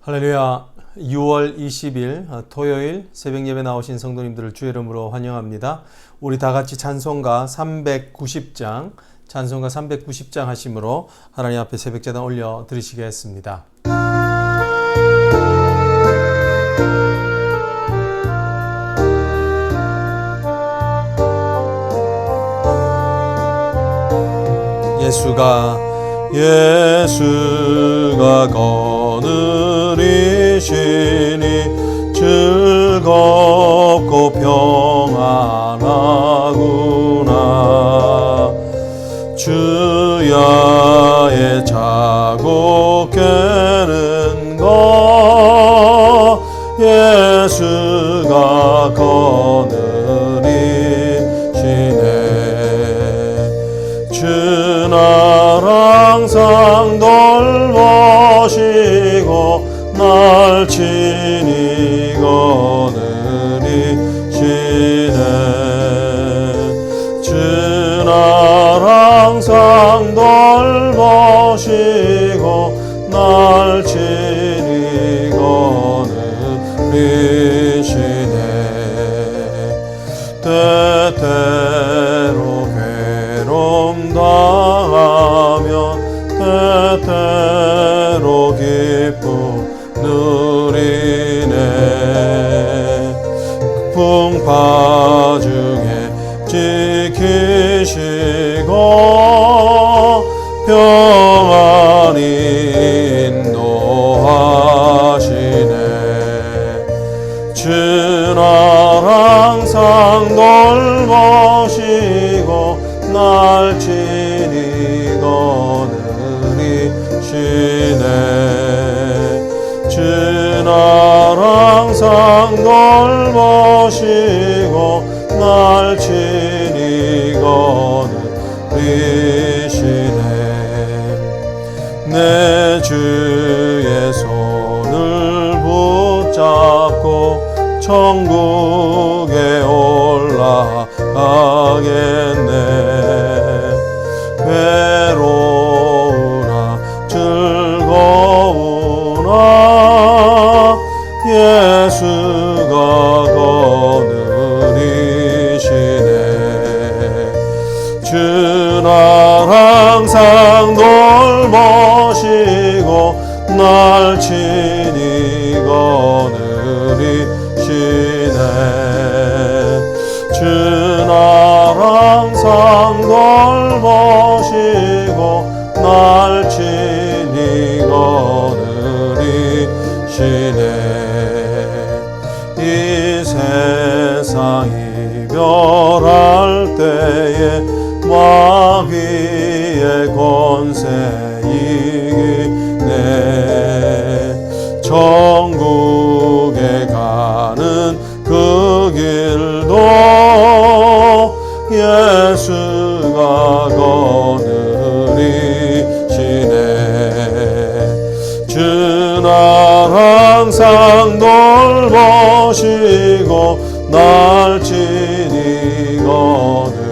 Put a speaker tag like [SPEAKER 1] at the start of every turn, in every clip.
[SPEAKER 1] 할렐루야. 6월 20일 토요일 새벽 예배 나오신 성도님들을 주의 이름으로 환영합니다. 우리 다 같이 찬송가 390장 하심으로 하나님 앞에 새벽 제단 올려 드리시겠습니다. 예수가 거느리시니 즐겁고 평안하구나. 주야의 자고 깨는 것 예수가 거느리시네. 주날 항상 돌보시고 날 친히 거느리시네. 주날 항상 돌보시고 날 친히 거느리시네. 때때로 괴로움 당하면 때때로 기쁨 누리네. 풍파 중에 지키시고 평안히 인도하시네. 주날 항상 돌보시고 날 친히 거느리시네. 주날 항상 돌보시고 날 친히 거느리시네. 내 주의 손을 붙잡고 천국에 올라가겠네. 괴로우나 즐거우나 예수가 거느리시네. 주날 항상 돌보시고 날 친히 거느리시네. 주날 항상 돌보시고 날 친히 거느리시네. 이 세상 이별할 때에 마귀의 권세 이기네. 천국에 가는 그 길도 예수가 거느리시네. 주날 항상 돌보시고 날 친히 거느리시네.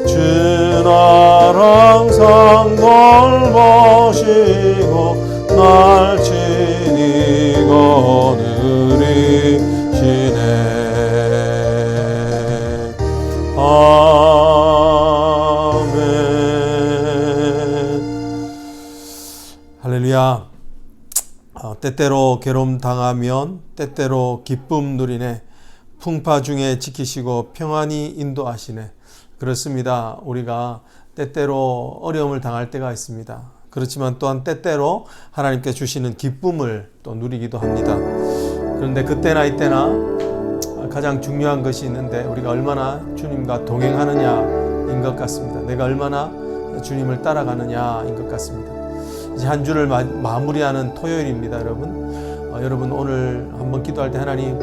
[SPEAKER 1] 주날 항상 돌보시고 날 친히 거느리시네. 아멘. 할렐루야. 때때로 괴로움 당하면 때때로 기쁨 누리네. 풍파 중에 지키시고 평안히 인도하시네. 그렇습니다. 우리가 때때로 어려움을 당할 때가 있습니다. 그렇지만 또한 때때로 하나님께 주시는 기쁨을 또 누리기도 합니다. 그런데 그때나 이때나 가장 중요한 것이 있는데 우리가 얼마나 주님과 동행하느냐인 것 같습니다. 내가 얼마나 주님을 따라가느냐인 것 같습니다. 이제 한 주를 마무리하는 토요일입니다. 여러분 오늘 한번 기도할 때 하나님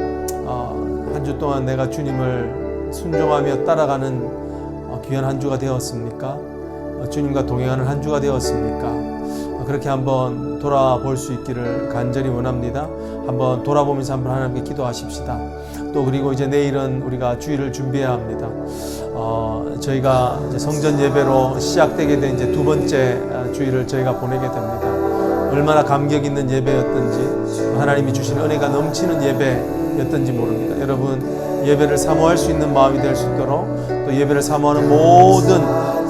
[SPEAKER 1] 한 주 동안 내가 주님을 순종하며 따라가는 귀한 한 주가 되었습니까? 주님과 동행하는 한 주가 되었습니까? 그렇게 한번 돌아볼 수 있기를 간절히 원합니다. 한번 돌아보면서 한번 하나님께 기도하십시다. 또 그리고 이제 내일은 우리가 주일을 준비해야 합니다. 저희가 이제 성전 예배로 시작되게 된 이제 두 번째 주일을 저희가 보내게 됩니다. 얼마나 감격 있는 예배였던지, 하나님이 주신 은혜가 넘치는 예배였던지 모릅니다. 여러분, 예배를 사모할 수 있는 마음이 될 수 있도록, 또 예배를 사모하는 모든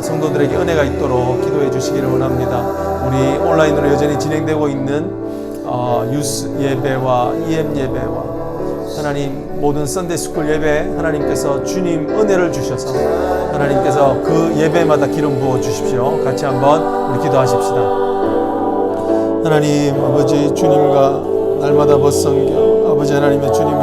[SPEAKER 1] 성도들에게 은혜가 있도록 기도해 주시기를 원합니다. 우리 온라인으로 여전히 진행되고 있는 유스 예배와 EM 예배와 하나님 모든 썬데이 스쿨 예배, 하나님께서 주님 은혜를 주셔서 하나님께서 그 예배마다 기름 부어 주십시오. 같이 한번 우리 기도하십시다. 하나님 아버지, 주님과 날마다 벗성겨 아버지 하나님의 주님을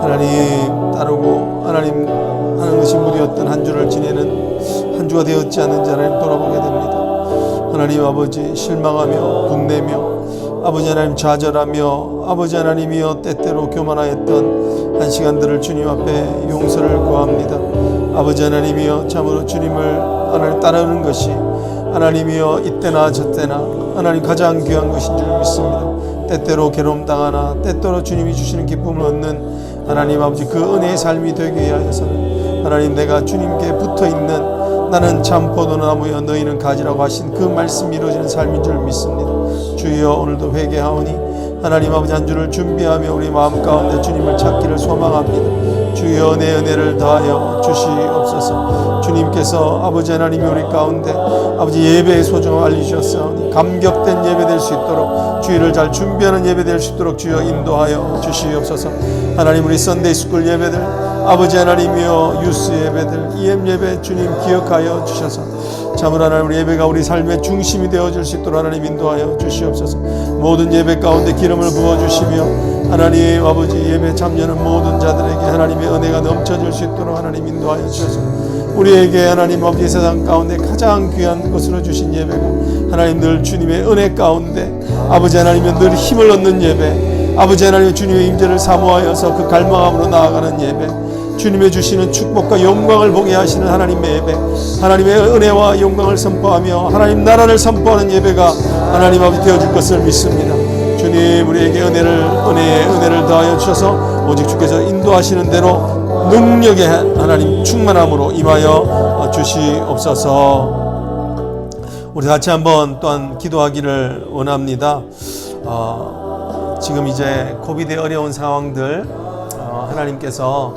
[SPEAKER 1] 하나님 따르고 하나님 하는 것이 무리였던 한 주를 지내는 한 주가 되었지 않은지 하나님 돌아보게 됩니다. 하나님 아버지, 실망하며 분내며 아버지 하나님 좌절하며 아버지 하나님이여 때때로 교만하였던 한 시간들을 주님 앞에 용서를 구합니다. 아버지 하나님이여 참으로 주님을 하나님 따르는 것이 하나님이여 이때나 저때나 하나님 가장 귀한 것인 줄 믿습니다. 때때로 괴로움 당하나 때때로 주님이 주시는 기쁨을 얻는 하나님 아버지 그 은혜의 삶이 되게 하여서는 하나님 내가 주님께 붙어있는 나는 참 포도나무여 너희는 가지라고 하신 그 말씀이 이루어지는 삶인 줄 믿습니다. 주여 오늘도 회개하오니 하나님 아버지 한 주를 준비하며 우리 마음 가운데 주님을 찾기를 소망합니다. 주여 내 은혜를 다하여 주시옵소서. 주님께서 아버지 하나님이 우리 가운데 아버지 예배의 소중함을 알려주셨사오니 감격된 예배 될 수 있도록 주일을 잘 준비하는 예배 될 수 있도록 주여 인도하여 주시옵소서. 하나님 우리 썬데이 스쿨 예배들 아버지 하나님이여 유스 예배들 EM 예배 주님 기억하여 주셔서 참으로 하나님 우리 예배가 우리 삶의 중심이 되어질 수 있도록 하나님 인도하여 주시옵소서. 모든 예배 가운데 기름을 부어주시며 하나님 아버지 예배 참여하는 모든 자들에게 하나님의 은혜가 넘쳐질 수 있도록 하나님 인도하여 주셔서 우리에게 하나님 아버지 세상 가운데 가장 귀한 것으로 주신 예배가 하나님 늘 주님의 은혜 가운데 아버지 하나님의 늘 힘을 얻는 예배, 아버지 하나님의 주님의 임재를 사모하여서 그 갈망함으로 나아가는 예배, 주님의 주시는 축복과 영광을 보게 하시는 하나님의 예배, 하나님의 은혜와 영광을 선포하며 하나님 나라를 선포하는 예배가 하나님 아버지 되어줄 것을 믿습니다. 주님 우리에게 은혜의 은혜를 더하여 주셔서 오직 주께서 인도하시는 대로 능력의 하나님 충만함으로 임하여 주시옵소서. 우리 같이 한번 또한 기도하기를 원합니다. 지금 이제 코비드의 어려운 상황들 하나님께서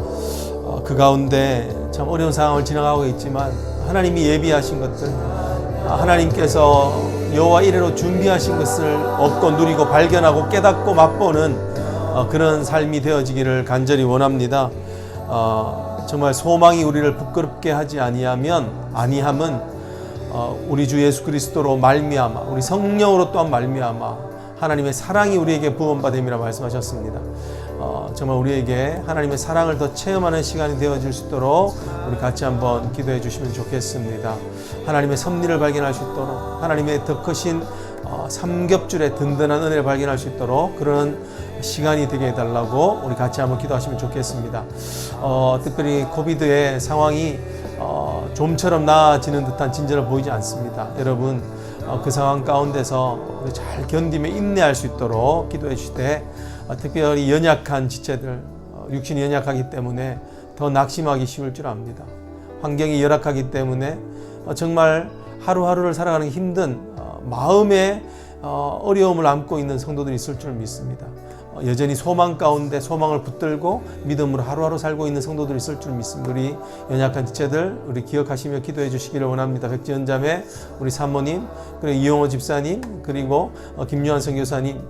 [SPEAKER 1] 그 가운데 참 어려운 상황을 지나가고 있지만 하나님이 예비하신 것들, 하나님께서 여호와 이레로 준비하신 것을 얻고 누리고 발견하고 깨닫고 맛보는 그런 삶이 되어지기를 간절히 원합니다. 정말 소망이 우리를 부끄럽게 하지 아니함은 우리 주 예수 그리스도로 말미암아 우리 성령으로 또한 말미암아 하나님의 사랑이 우리에게 부원받음이라 말씀하셨습니다. 정말 우리에게 하나님의 사랑을 더 체험하는 시간이 되어질 수 있도록 우리 같이 한번 기도해 주시면 좋겠습니다. 하나님의 섭리를 발견할 수 있도록 하나님의 더 크신 삼겹줄의 든든한 은혜를 발견할 수 있도록 그런 시간이 되게 해달라고 우리 같이 한번 기도하시면 좋겠습니다. 특별히 코비드의 상황이 좀처럼 나아지는 듯한 진전을 보이지 않습니다. 여러분 그 상황 가운데서 우리 잘 견디며 인내할 수 있도록 기도해 주실 때 특별히 연약한 지체들, 육신이 연약하기 때문에 더 낙심하기 쉬울 줄 압니다. 환경이 열악하기 때문에 정말 하루하루를 살아가는 힘든 마음의 어려움을 안고 있는 성도들이 있을 줄 믿습니다. 여전히 소망 가운데 소망을 붙들고 믿음으로 하루하루 살고 있는 성도들이 있을 줄 믿습니다. 우리 연약한 지체들 우리 기억하시며 기도해 주시기를 원합니다. 백지연 자매, 우리 사모님, 그리고 이용호 집사님, 그리고 김유한 선교사님,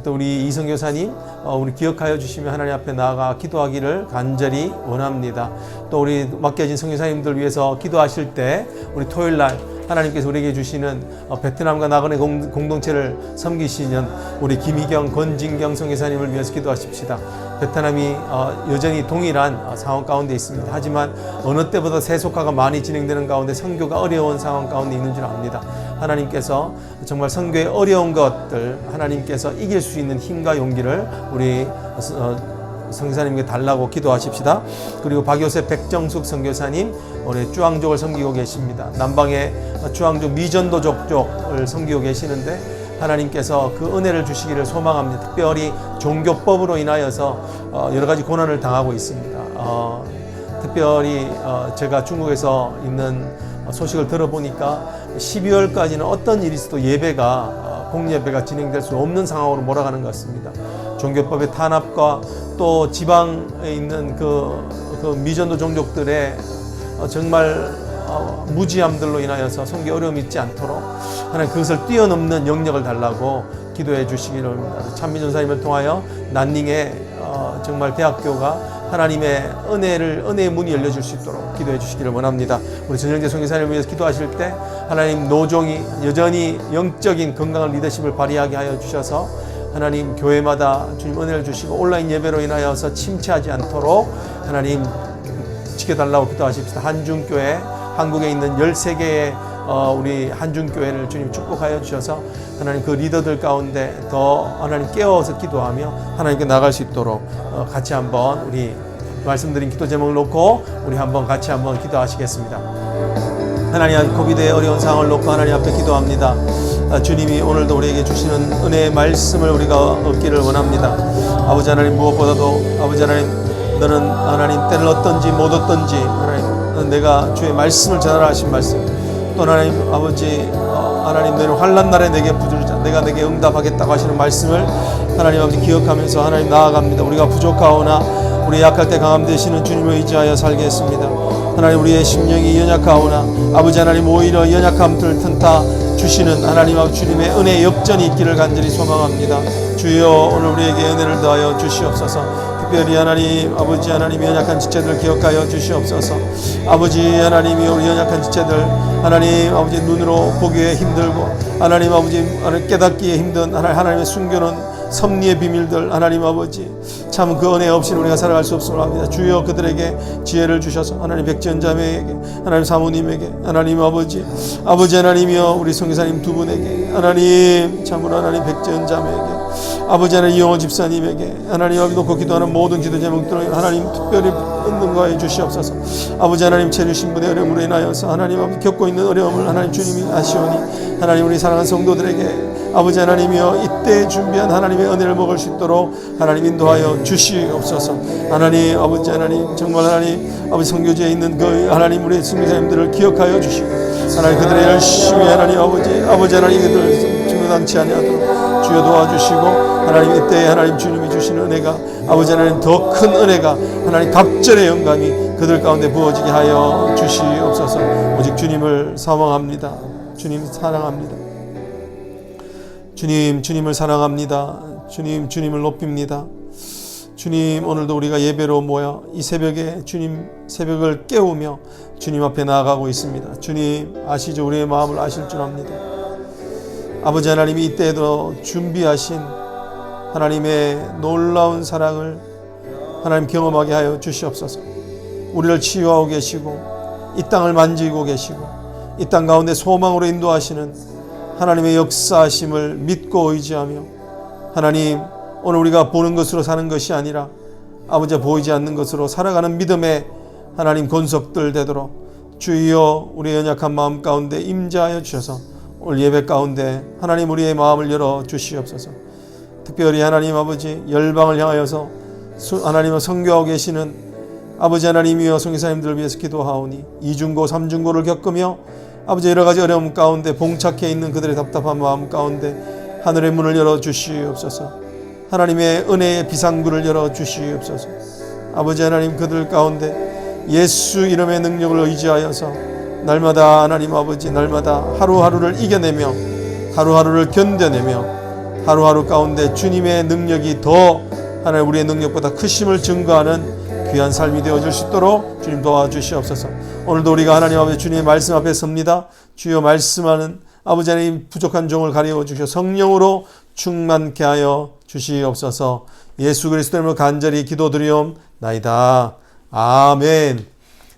[SPEAKER 1] 또 우리 이성 교사님 우리 기억하여 주시며 하나님 앞에 나아가 기도하기를 간절히 원합니다. 또 우리 맡겨진 선교사님들 위해서 기도하실 때 우리 토요일날 하나님께서 우리에게 주시는 베트남과 나그네 공동체를 섬기시는 우리 김희경, 권진경 선교사님을 위해서 기도하십시다. 베트남이 여전히 동일한 상황 가운데 있습니다. 하지만 어느 때보다 세속화가 많이 진행되는 가운데 선교가 어려운 상황 가운데 있는 줄 압니다. 하나님께서 정말 선교의 어려운 것들 하나님께서 이길 수 있는 힘과 용기를 우리 선교사님께 달라고 기도하십시다. 그리고 박요셉 백정숙 선교사님 올해 쭈앙족을 섬기고 계십니다. 남방의 쭈앙족 미전도족 쪽을 섬기고 계시는데 하나님께서 그 은혜를 주시기를 소망합니다. 특별히 종교법으로 인하여서 여러 가지 고난을 당하고 있습니다. 특별히 제가 중국에서 있는 소식을 들어보니까 12월까지는 어떤 일이 있어도 예배가 공예배가 진행될 수 없는 상황으로 몰아가는 것 같습니다. 종교법의 탄압과 또 지방에 있는 그 미전도 종족들의 정말 무지함들로 인하여서 선교에 어려움이 있지 않도록 하나님 그것을 뛰어넘는 영역을 달라고 기도해 주시기를 합니다. 찬미전사님을 통하여 난닝의 정말 대학교가 하나님의 은혜의 문이 열려줄 수 있도록 기도해 주시기를 원합니다. 우리 전영재 선교사님을 위해서 기도하실 때 하나님 노종이 여전히 영적인 건강한 리더십을 발휘하게 하여 주셔서 하나님 교회마다 주님 은혜를 주시고 온라인 예배로 인하여서 침체하지 않도록 하나님 지켜달라고 기도하십시다. 한중교회 한국에 있는 13개의 우리 한중교회를 주님 축복하여 주셔서 하나님 그 리더들 가운데 더 하나님 깨워서 기도하며 하나님께 나갈 수 있도록 같이 한번 우리 말씀드린 기도 제목을 놓고 우리 한번 같이 한번 기도하시겠습니다. 하나님 코비드의 어려운 상황을 놓고 하나님 앞에 기도합니다. 주님이 오늘도 우리에게 주시는 은혜의 말씀을 우리가 얻기를 원합니다. 아버지 하나님 무엇보다도 아버지 하나님 너는 하나님 때를 얻든지 못 얻든지 하나님 내가 주의 말씀을 전하라 하신 말씀 또 하나님 아버지 하나님 너는 환난 날에 내게 부르자 내가 내게 응답하겠다고 하시는 말씀을 하나님 아버지 기억하면서 하나님 나아갑니다. 우리가 부족하오나 우리 약할 때 강함 되시는 주님을 의지하여 살겠습니다. 하나님 우리의 심령이 연약하오나 아버지 하나님 오히려 연약함들을 튼타 주시는 하나님 아버지 주님의 은혜의 역전이 있기를 간절히 소망합니다. 주여 오늘 우리에게 은혜를 더하여 주시옵소서. 특별히 하나님 아버지 하나님 연약한 지체들 기억하여 주시옵소서. 아버지 하나님이 우리 연약한 지체들 하나님 아버지 눈으로 보기에 힘들고 하나님 아버지 깨닫기에 힘든 하나님의 숨겨놓은 섭리의 비밀들 하나님 아버지 참 그 은혜 없이는 우리가 살아갈 수 없음을 압니다. 주여 그들에게 지혜를 주셔서 하나님 백지연자매에게 하나님 사모님에게 하나님 아버지 하나님이여 우리 성교사님 두 분에게 하나님 참으로 하나님 백지연자매에게 아버지 하나님 이용호 집사님에게 하나님 앞에 놓고 기도하는 모든 기도 제목들을 하나님 특별히 은능가해 주시옵소서. 아버지 하나님 체류신 분의 어려움으로 인하여서 하나님 앞에 겪고 있는 어려움을 하나님 주님이 아시오니 하나님 우리 사랑하는 성도들에게 아버지 하나님이여 이때 준비한 하나님의 은혜를 먹을 수 있도록 하나님 인도하여 주시옵소서. 하나님 아버지 하나님 정말 하나님 아버지 선교지에 있는 그 하나님 우리 선교사님들을 기억하여 주시고 하나님 그들의 열심히 하나님 아버지 하나님 그들 중단치 아니하도록 주여 도와주시고 하나님 이때 하나님 주님이 주시는 은혜가 아버지 하나님 더 큰 은혜가 하나님 갑절의 영감이 그들 가운데 부어지게 하여 주시옵소서. 오직 주님을 사랑합니다. 주님 사랑합니다. 주님을 사랑합니다. 주님을 높입니다. 주님 오늘도 우리가 예배로 모여 이 새벽에 주님 새벽을 깨우며 주님 앞에 나아가고 있습니다. 주님 아시죠? 우리의 마음을 아실 줄 압니다. 아버지 하나님이 이때에도 준비하신 하나님의 놀라운 사랑을 하나님 경험하게 하여 주시옵소서. 우리를 치유하고 계시고 이 땅을 만지고 계시고 이 땅 가운데 소망으로 인도하시는 하나님의 역사하심을 믿고 의지하며 하나님 오늘 우리가 보는 것으로 사는 것이 아니라 아버지 보이지 않는 것으로 살아가는 믿음의 하나님 권속들 되도록 주여 우리의 연약한 마음 가운데 임재하여 주셔서 오늘 예배 가운데 하나님 우리의 마음을 열어 주시옵소서. 특별히 하나님 아버지 열방을 향하여서 하나님을 선교하고 계시는 아버지 하나님이여 선교사님들을 위해서 기도하오니 이중고 삼중고를 겪으며 아버지 여러 가지 어려움 가운데 봉착해 있는 그들의 답답한 마음 가운데 하늘의 문을 열어 주시옵소서. 하나님의 은혜의 비상구를 열어 주시옵소서. 아버지 하나님 그들 가운데 예수 이름의 능력을 의지하여서 날마다 하나님 아버지 날마다 하루하루를 이겨내며 하루하루를 견뎌내며 하루하루 가운데 주님의 능력이 더 하나님 우리의 능력보다 크심을 증거하는 귀한 삶이 되어질 수 있도록 주님 도와주시옵소서. 오늘도 우리가 하나님 아버지 주님의 말씀 앞에 섭니다. 주여 말씀하는 아버지 하나님 부족한 종을 가리워 주셔 성령으로 충만케 하여 주시옵소서. 예수 그리스도 이름으로 간절히 기도드리옵나이다. 아멘.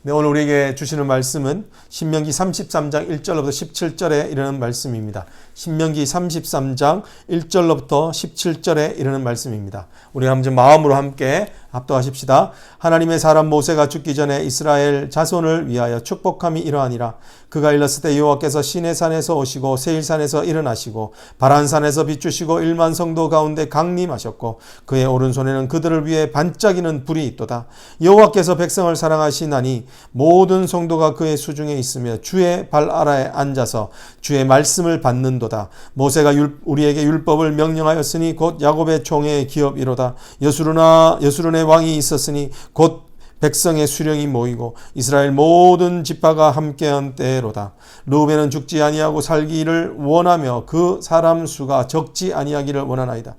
[SPEAKER 1] 네, 오늘 우리에게 주시는 말씀은 신명기 33장 1절로부터 17절에 이르는 말씀입니다. 신명기 33장 1절로부터 17절에 이르는 말씀입니다. 우리 한번 마음으로 함께 합독하십시다. 하나님의 사람 모세가 죽기 전에 이스라엘 자손을 위하여 축복함이 이러하니라. 그가 일렀을 때 여호와께서 시내산에서 오시고 세일산에서 일어나시고 바란산에서 비추시고 1만 성도 가운데 강림하셨고 그의 오른손에는 그들을 위해 반짝이는 불이 있도다. 여호와께서 백성을 사랑하시나니 모든 성도가 그의 수중에 있으며 주의 발 아래에 앉아서 주의 말씀을 받는도다. 모세가 우리에게 율법을 명령하였으니 곧 야곱의 총회의 기업이로다. 여수론의 왕이 있었으니 곧 백성의 수령이 모이고 이스라엘 모든 지파가 함께한 때로다. 르우벤은 죽지 아니하고 살기를 원하며 그 사람 수가 적지 아니하기를 원하나이다.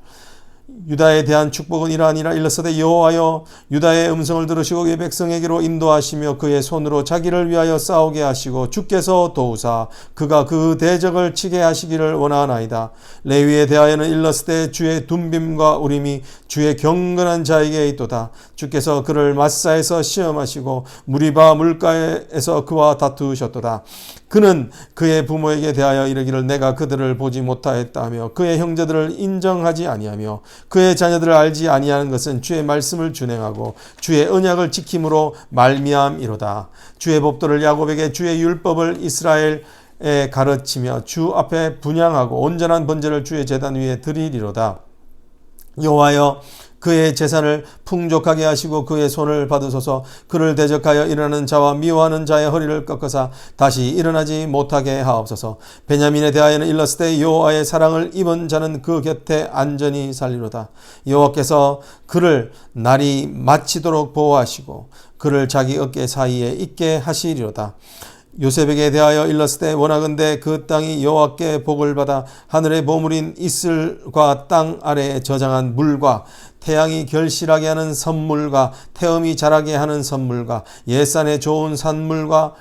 [SPEAKER 1] 유다에 대한 축복은 이러하니라. 일렀으되 여호와여 유다의 음성을 들으시고 그의 백성에게로 인도하시며 그의 손으로 자기를 위하여 싸우게 하시고 주께서 도우사 그가 그 대적을 치게 하시기를 원하나이다. 레위에 대하여는 일렀으되 주의 둠빔과 우림이 주의 경건한 자에게 있도다. 주께서 그를 마사에서 시험하시고 무리바 물가에서 그와 다투셨도다. 그는 그의 부모에게 대하여 이르기를 내가 그들을 보지 못하였다며 그의 형제들을 인정하지 아니하며 그의 자녀들을 알지 아니하는 것은 주의 말씀을 준행하고 주의 언약을 지킴으로 말미암이로다. 주의 법도를 야곱에게 주의 율법을 이스라엘에 가르치며 주 앞에 분향하고 온전한 번제를 주의 제단 위에 드리리로다. 여호와여 그의 재산을 풍족하게 하시고 그의 손을 받으소서. 그를 대적하여 일어나는 자와 미워하는 자의 허리를 꺾으사 다시 일어나지 못하게 하옵소서. 베냐민에 대하여는 일렀으되 여호와의 사랑을 입은 자는 그 곁에 안전히 살리로다. 여호와께서 그를 날이 마치도록 보호하시고 그를 자기 어깨 사이에 있게 하시리로다. 요셉에게 대하여 일렀으되 원하건대 그 땅이 여호와께 복을 받아 하늘의 보물인 이슬과 땅 아래에 저장한 물과 태양이 결실하게 하는 선물과 태음이 자라게 하는 선물과 옛산의 좋은 산물과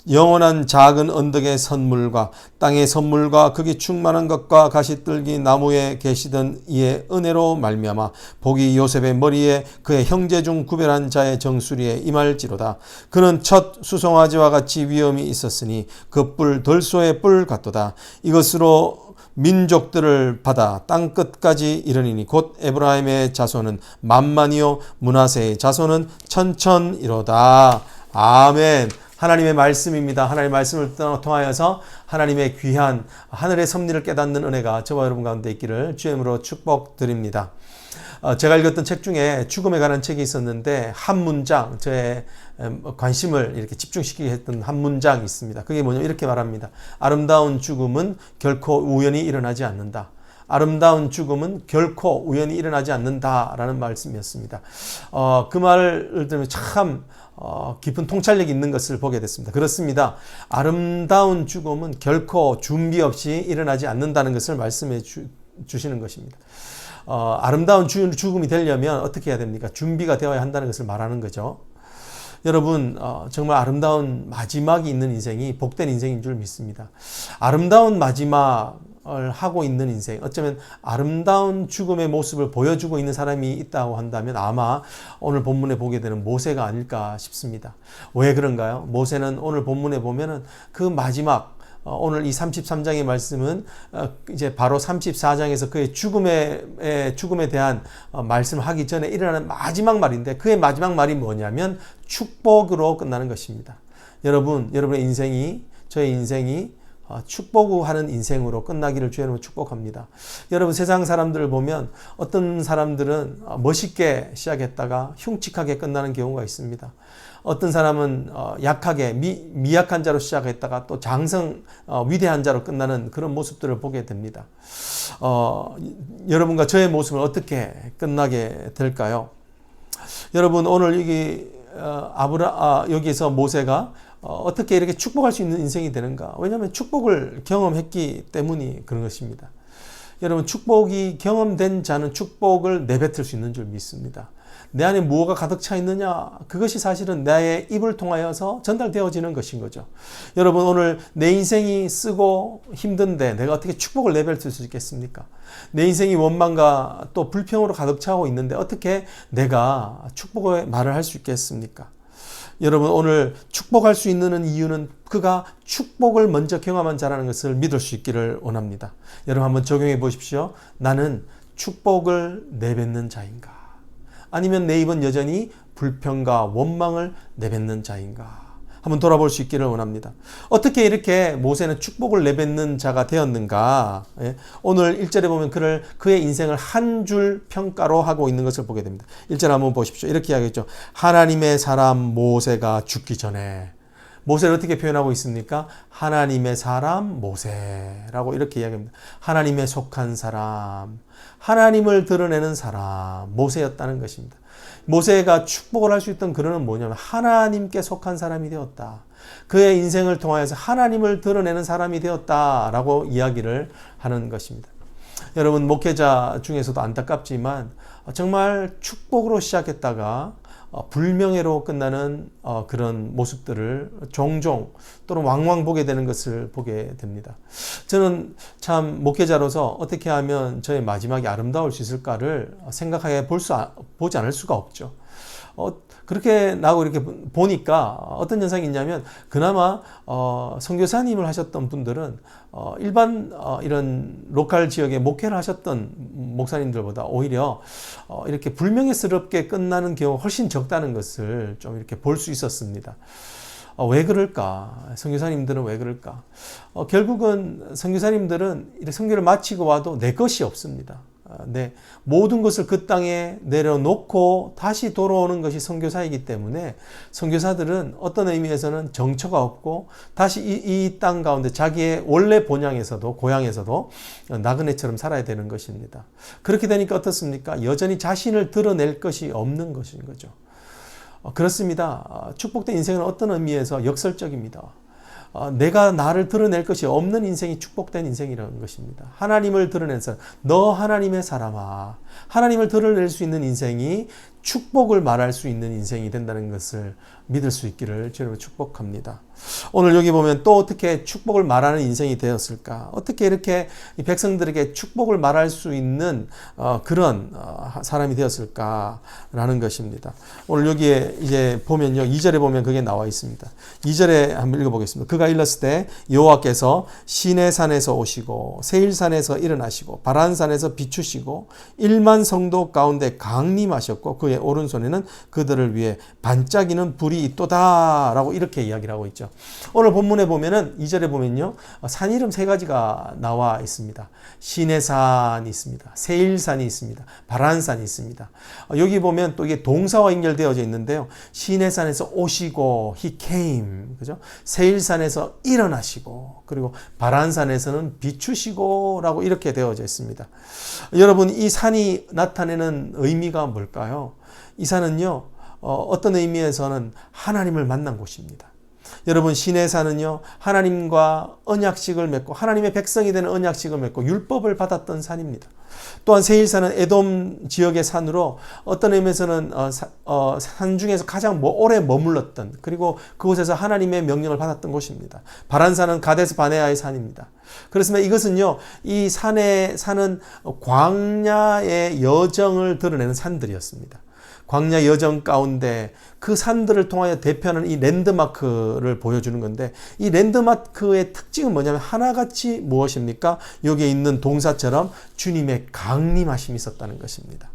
[SPEAKER 1] 영원한 작은 언덕의 선물과 땅의 선물과 극이 충만한 것과 가시떨기 나무에 계시던 이의 은혜로 말미암아 복이 요셉의 머리에 그의 형제 중 구별한 자의 정수리에 임할지로다. 그는 첫 수송아지와 같이 위엄이 있었으니 그 뿔 돌소의 뿔 같도다. 이것으로 민족들을 받아 땅끝까지 이르니니 곧 에브라임의 자손은 만만이요 므낫세의 자손은 천천이로다. 아멘. 하나님의 말씀입니다. 하나님의 말씀을 통하여서 하나님의 귀한 하늘의 섭리를 깨닫는 은혜가 저와 여러분 가운데 있기를 주의 이름으로 축복드립니다. 제가 읽었던 책 중에 죽음에 관한 책이 있었는데 한 문장, 저의 관심을 이렇게 집중시키게 했던 한 문장이 있습니다. 그게 뭐냐면 이렇게 말합니다. 아름다운 죽음은 결코 우연히 일어나지 않는다. 아름다운 죽음은 결코 우연히 일어나지 않는다라는 말씀이었습니다. 그 말을 들으면 참 깊은 통찰력이 있는 것을 보게 됐습니다. 그렇습니다. 아름다운 죽음은 결코 준비 없이 일어나지 않는다는 것을 말씀해 주시는 것입니다. 아름다운 죽음이 되려면 어떻게 해야 됩니까? 준비가 되어야 한다는 것을 말하는 거죠. 여러분, 정말 아름다운 마지막이 있는 인생이 복된 인생인 줄 믿습니다. 아름다운 마지막을 하고 있는 인생, 어쩌면 아름다운 죽음의 모습을 보여주고 있는 사람이 있다고 한다면 아마 오늘 본문에 보게 되는 모세가 아닐까 싶습니다. 왜 그런가요? 모세는 오늘 본문에 보면은 그 마지막, 오늘 이 33장의 말씀은 이제 바로 34장에서 그의 죽음에 대한 말씀을 하기 전에 일어나는 마지막 말인데 그의 마지막 말이 뭐냐면 축복으로 끝나는 것입니다. 여러분의 인생이, 저의 인생이 축복하는 인생으로 끝나기를 주님으로 축복합니다. 여러분 세상 사람들을 보면 어떤 사람들은 멋있게 시작했다가 흉측하게 끝나는 경우가 있습니다. 어떤 사람은 약하게 미약한 자로 시작했다가 또 장성 위대한 자로 끝나는 그런 모습들을 보게 됩니다. 여러분과 저의 모습은 어떻게 끝나게 될까요? 여러분 오늘 여기서 모세가 어떻게 이렇게 축복할 수 있는 인생이 되는가? 왜냐하면 축복을 경험했기 때문이 그런 것입니다. 여러분 축복이 경험된 자는 축복을 내뱉을 수 있는 줄 믿습니다. 내 안에 무엇가 가득 차 있느냐? 그것이 사실은 나의 입을 통하여서 전달되어지는 것인 거죠. 여러분 오늘 내 인생이 쓰고 힘든데 내가 어떻게 축복을 내뱉을 수 있겠습니까? 내 인생이 원망과 또 불평으로 가득 차고 있는데 어떻게 내가 축복의 말을 할 수 있겠습니까? 여러분 오늘 축복할 수 있는 이유는 그가 축복을 먼저 경험한 자라는 것을 믿을 수 있기를 원합니다. 여러분 한번 적용해 보십시오. 나는 축복을 내뱉는 자인가? 아니면 내 입은 여전히 불평과 원망을 내뱉는 자인가? 한번 돌아볼 수 있기를 원합니다. 어떻게 이렇게 모세는 축복을 내뱉는 자가 되었는가? 오늘 1절에 보면 그의 인생을 한 줄 평가로 하고 있는 것을 보게 됩니다. 1절 한번 보십시오. 이렇게 이야기했죠. 하나님의 사람 모세가 죽기 전에. 모세를 어떻게 표현하고 있습니까? 하나님의 사람 모세라고 이렇게 이야기합니다. 하나님에 속한 사람, 하나님을 드러내는 사람, 모세였다는 것입니다. 모세가 축복을 할 수 있던 근원은 뭐냐면 하나님께 속한 사람이 되었다. 그의 인생을 통하여서 하나님을 드러내는 사람이 되었다라고 이야기를 하는 것입니다. 여러분 목회자 중에서도 안타깝지만 정말 축복으로 시작했다가 불명예로 끝나는 그런 모습들을 종종 또는 왕왕 보게 되는 것을 보게 됩니다. 저는 참 목회자로서 어떻게 하면 저의 마지막이 아름다울 수 있을까를 생각해 보지 않을 수가 없죠. 그렇게 나하고 이렇게 보니까 어떤 현상이 있냐면 그나마 선교사님을 하셨던 분들은 일반 이런 로컬 지역에 목회를 하셨던 목사님들보다 오히려 이렇게 불명예스럽게 끝나는 경우가 훨씬 적다는 것을 좀 이렇게 볼 수 있었습니다. 왜 그럴까? 선교사님들은 왜 그럴까? 결국은 선교사님들은 이렇게 선교를 마치고 와도 내 것이 없습니다. 네, 모든 것을 그 땅에 내려놓고 다시 돌아오는 것이 선교사이기 때문에 선교사들은 어떤 의미에서는 정처가 없고 다시 이 땅 가운데 자기의 원래 본향에서도 고향에서도 나그네처럼 살아야 되는 것입니다. 그렇게 되니까 어떻습니까? 여전히 자신을 드러낼 것이 없는 것인 거죠. 그렇습니다. 축복된 인생은 어떤 의미에서 역설적입니다. 내가 나를 드러낼 것이 없는 인생이 축복된 인생이라는 것입니다. 하나님을 드러내서 너 하나님의 사람아, 하나님을 드러낼 수 있는 인생이 축복을 말할 수 있는 인생이 된다는 것을 믿을 수 있기를 주님으로 축복합니다. 오늘 여기 보면 또 어떻게 축복을 말하는 인생이 되었을까? 어떻게 이렇게 백성들에게 축복을 말할 수 있는 그런 사람이 되었을까라는 것입니다. 오늘 여기에 이제 보면요, 2절에 보면 그게 나와 있습니다. 2절에 한번 읽어보겠습니다. 그가 일렀을 때 여호와께서 시내산에서 오시고 세일산에서 일어나시고 바란산에서 비추시고 1만 성도 가운데 강림하셨고 그의 오른손에는 그들을 위해 반짝이는 불이 있도다라고 이렇게 이야기를 하고 있죠. 오늘 본문에 보면은 2절에 보면요, 산 이름 3가지가 나와 있습니다. 시내산이 있습니다. 세일산이 있습니다. 바란산이 있습니다. 여기 보면 또 이게 동사와 연결되어져 있는데요. 시내산에서 오시고 he came, 그죠? 세일산에서 일어나시고 그리고 바란산에서는 비추시고라고 이렇게 되어져 있습니다. 여러분 이 산이 나타내는 의미가 뭘까요? 이 산은요, 어떤 의미에서는 하나님을 만난 곳입니다. 여러분 시내산은요, 하나님과 언약식을 맺고 하나님의 백성이 되는 언약식을 맺고 율법을 받았던 산입니다. 또한 세일산은 에돔 지역의 산으로 어떤 의미에서는 산 중에서 가장 오래 머물렀던, 그리고 그곳에서 하나님의 명령을 받았던 곳입니다. 바란산은 가데스 바네아의 산입니다. 그렇습니다. 이것은요, 이 산에 사는 광야의 여정을 드러내는 산들이었습니다. 광야 여정 가운데 그 산들을 통하여 대표하는 이 랜드마크를 보여주는 건데, 이 랜드마크의 특징은 뭐냐면 하나같이 무엇입니까? 여기에 있는 동사처럼 주님의 강림하심이 있었다는 것입니다.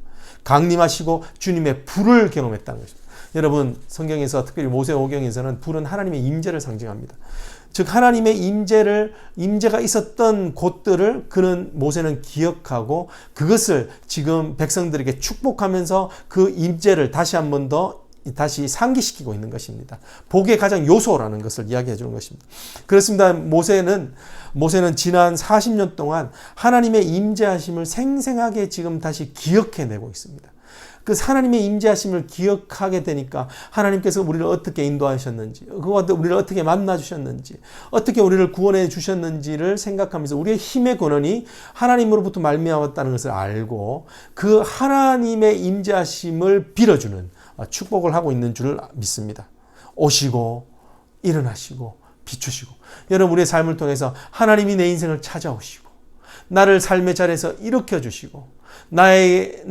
[SPEAKER 1] 강림하시고 주님의 불을 경험했다는 것입니다. 여러분 성경에서 특별히 모세오경에서는 불은 하나님의 임재를 상징합니다. 즉 하나님의 임재가 있었던 곳들을 모세는 기억하고 그것을 지금 백성들에게 축복하면서 그 임재를 다시 한 번 더 다시 상기시키고 있는 것입니다. 복의 가장 요소라는 것을 이야기해 주는 것입니다. 그렇습니다. 모세는 지난 40년 동안 하나님의 임재하심을 생생하게 지금 다시 기억해내고 있습니다. 그 하나님의 임재하심을 기억하게 되니까 하나님께서 우리를 어떻게 인도하셨는지, 그와 우리를 어떻게 만나주셨는지, 어떻게 우리를 구원해 주셨는지를 생각하면서 우리의 힘의 근원이 하나님으로부터 말미암았다는 것을 알고 그 하나님의 임재하심을 빌어주는 축복을 하고 있는 줄 믿습니다. 오시고 일어나시고 비추시고, 여러분 우리의 삶을 통해서 하나님이 내 인생을 찾아오시고 나를 삶의 자리에서 일으켜 주시고 나의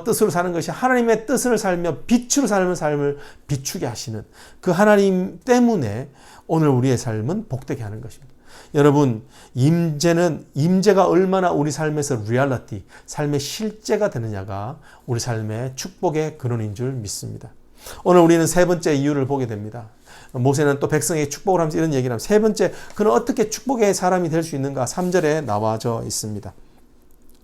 [SPEAKER 1] 뜻으로 사는 것이 하나님의 뜻을 살며 빛으로 사는 삶을 비추게 하시는 그 하나님 때문에 오늘 우리의 삶은 복되게 하는 것입니다. 여러분, 임재가 얼마나 우리 삶에서 리얼리티, 삶의 실제가 되느냐가 우리 삶의 축복의 근원인 줄 믿습니다. 오늘 우리는 세 번째 이유를 보게 됩니다. 모세는 또 백성에게 축복을 하면서 이런 얘기를 합니다. 세 번째, 그는 어떻게 축복의 사람이 될 수 있는가? 3절에 나와져 있습니다.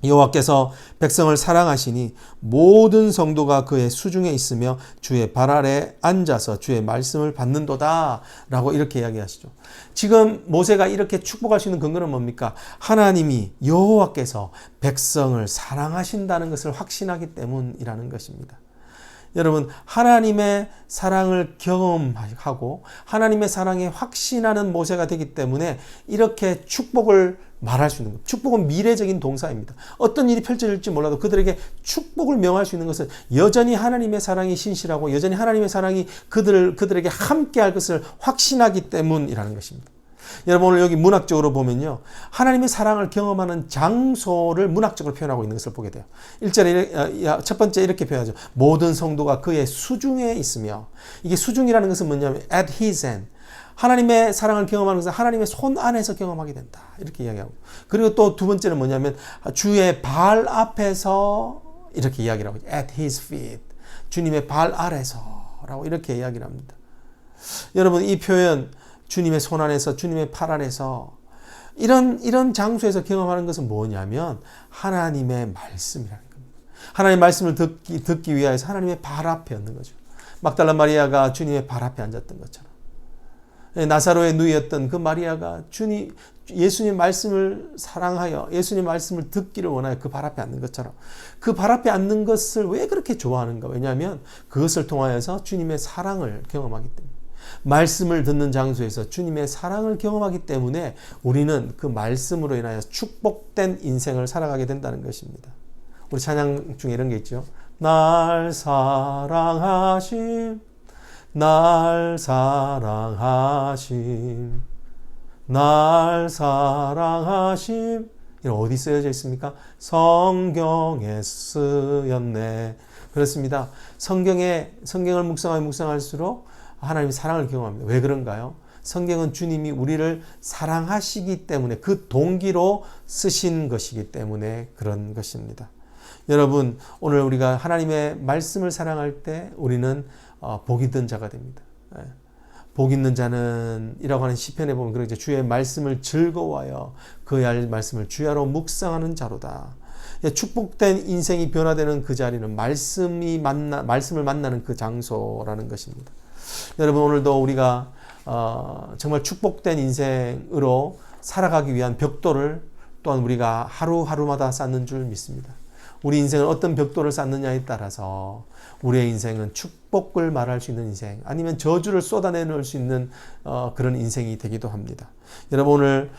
[SPEAKER 1] 여호와께서 백성을 사랑하시니 모든 성도가 그의 수중에 있으며 주의 발 아래 앉아서 주의 말씀을 받는도다 라고 이렇게 이야기하시죠. 지금 모세가 이렇게 축복할 수 있는 근거는 뭡니까? 하나님이 여호와께서 백성을 사랑하신다는 것을 확신하기 때문이라는 것입니다. 여러분, 하나님의 사랑을 경험하고 하나님의 사랑에 확신하는 모세가 되기 때문에 이렇게 축복을 말할 수 있는 것. 축복은 미래적인 동사입니다. 어떤 일이 펼쳐질지 몰라도 그들에게 축복을 명할 수 있는 것은 여전히 하나님의 사랑이 신실하고 여전히 하나님의 사랑이 그들에게 함께할 것을 확신하기 때문이라는 것입니다. 여러분, 오늘 여기 문학적으로 보면요, 하나님의 사랑을 경험하는 장소를 문학적으로 표현하고 있는 것을 보게 돼요. 1절에 첫 번째 이렇게 표현하죠. 모든 성도가 그의 수중에 있으며, 이게 수중이라는 것은 뭐냐면 at his hand, 하나님의 사랑을 경험하는 것은 하나님의 손 안에서 경험하게 된다, 이렇게 이야기하고, 그리고 또 두 번째는 뭐냐면 주의 발 앞에서 이렇게 이야기를 하고, at his feet, 주님의 발 아래서 라고 이렇게 이야기를 합니다. 여러분, 이 표현 주님의 손 안에서, 주님의 팔 안에서, 이런 장소에서 경험하는 것은 뭐냐면 하나님의 말씀이라는 겁니다. 하나님의 말씀을 듣기 위하여서 하나님의 발 앞에 앉는 거죠. 막달라 마리아가 주님의 발 앞에 앉았던 것처럼, 나사로의 누이였던 그 마리아가 예수님 말씀을 사랑하여 예수님 말씀을 듣기를 원하여 그 발 앞에 앉는 것처럼, 그 발 앞에 앉는 것을 왜 그렇게 좋아하는가? 왜냐하면 그것을 통하여서 주님의 사랑을 경험하기 때문에, 말씀을 듣는 장소에서 주님의 사랑을 경험하기 때문에 우리는 그 말씀으로 인하여 축복된 인생을 살아가게 된다는 것입니다. 우리 찬양 중에 이런 게 있죠. 날 사랑하심, 날 사랑하심, 날 사랑하심. 이런 어디 쓰여져 있습니까? 성경에 쓰였네. 그렇습니다. 성경을 묵상할수록 하나님의 사랑을 경험합니다. 왜 그런가요? 성경은 주님이 우리를 사랑하시기 때문에, 그 동기로 쓰신 것이기 때문에 그런 것입니다. 여러분, 오늘 우리가 하나님의 말씀을 사랑할 때 우리는 복 있는 자가 됩니다. 복 있는 자는 이라고 하는 시편에 보면 그러죠. 주의 말씀을 즐거워하여 그의 말씀을 주야로 묵상하는 자로다. 축복된 인생이 변화되는 그 자리는 말씀을 만나는 그 장소라는 것입니다. 여러분, 오늘도 우리가 정말 축복된 인생으로 살아가기 위한 벽돌을 또한 우리가 하루하루마다 쌓는 줄 믿습니다. 우리 인생을 어떤 벽돌을 쌓느냐에 따라서 우리의 인생은 축복을 말할 수 있는 인생, 아니면 저주를 쏟아내놓을 수 있는 그런 인생이 되기도 합니다. 여러분, 오늘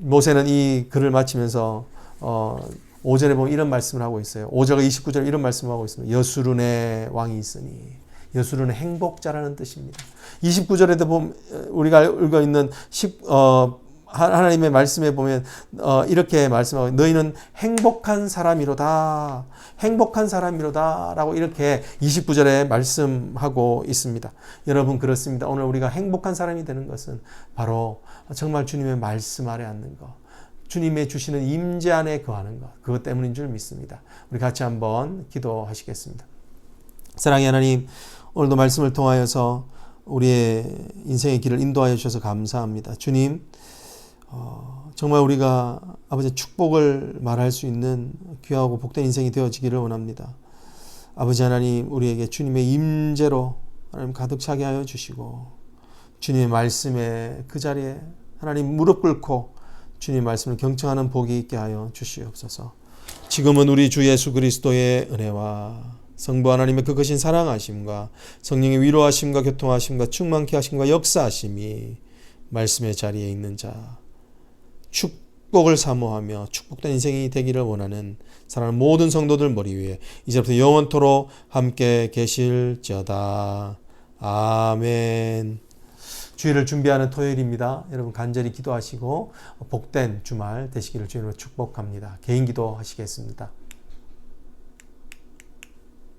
[SPEAKER 1] 모세는 이 글을 마치면서 5절에 보면 이런 말씀을 하고 있어요. 5절과 29절에 이런 말씀을 하고 있습니다. 여수론의 왕이 있으니. 여수론은 행복자라는 뜻입니다. 29절에도 보면 우리가 읽어 있는 하나님의 말씀에 보면 이렇게 말씀하고, 너희는 행복한 사람이로다, 행복한 사람이로다 라고 이렇게 29절에 말씀하고 있습니다. 여러분, 그렇습니다. 오늘 우리가 행복한 사람이 되는 것은 바로 정말 주님의 말씀 아래 앉는 것, 주님의 주시는 임재 안에 거하는 것, 그것 때문인 줄 믿습니다. 우리 같이 한번 기도하시겠습니다. 사랑의 하나님, 오늘도 말씀을 통하여서 우리의 인생의 길을 인도하여 주셔서 감사합니다. 주님, 정말 우리가 아버지 축복을 말할 수 있는 귀하고 복된 인생이 되어지기를 원합니다. 아버지 하나님, 우리에게 주님의 임재로 하나님 가득 차게 하여 주시고, 주님의 말씀에 그 자리에 하나님 무릎 꿇고 주님의 말씀을 경청하는 복이 있게 하여 주시옵소서. 지금은 우리 주 예수 그리스도의 은혜와 성부 하나님의 그 크신 사랑하심과 성령의 위로하심과 교통하심과 충만케 하심과 역사하심이 말씀의 자리에 있는 자, 축복을 사모하며 축복된 인생이 되기를 원하는 사랑하는 모든 성도들 머리 위에 이제부터 영원토록 함께 계실지어다. 아멘. 주일을 준비하는 토요일입니다. 여러분, 간절히 기도하시고 복된 주말 되시기를 주님으로 축복합니다. 개인 기도 하시겠습니다.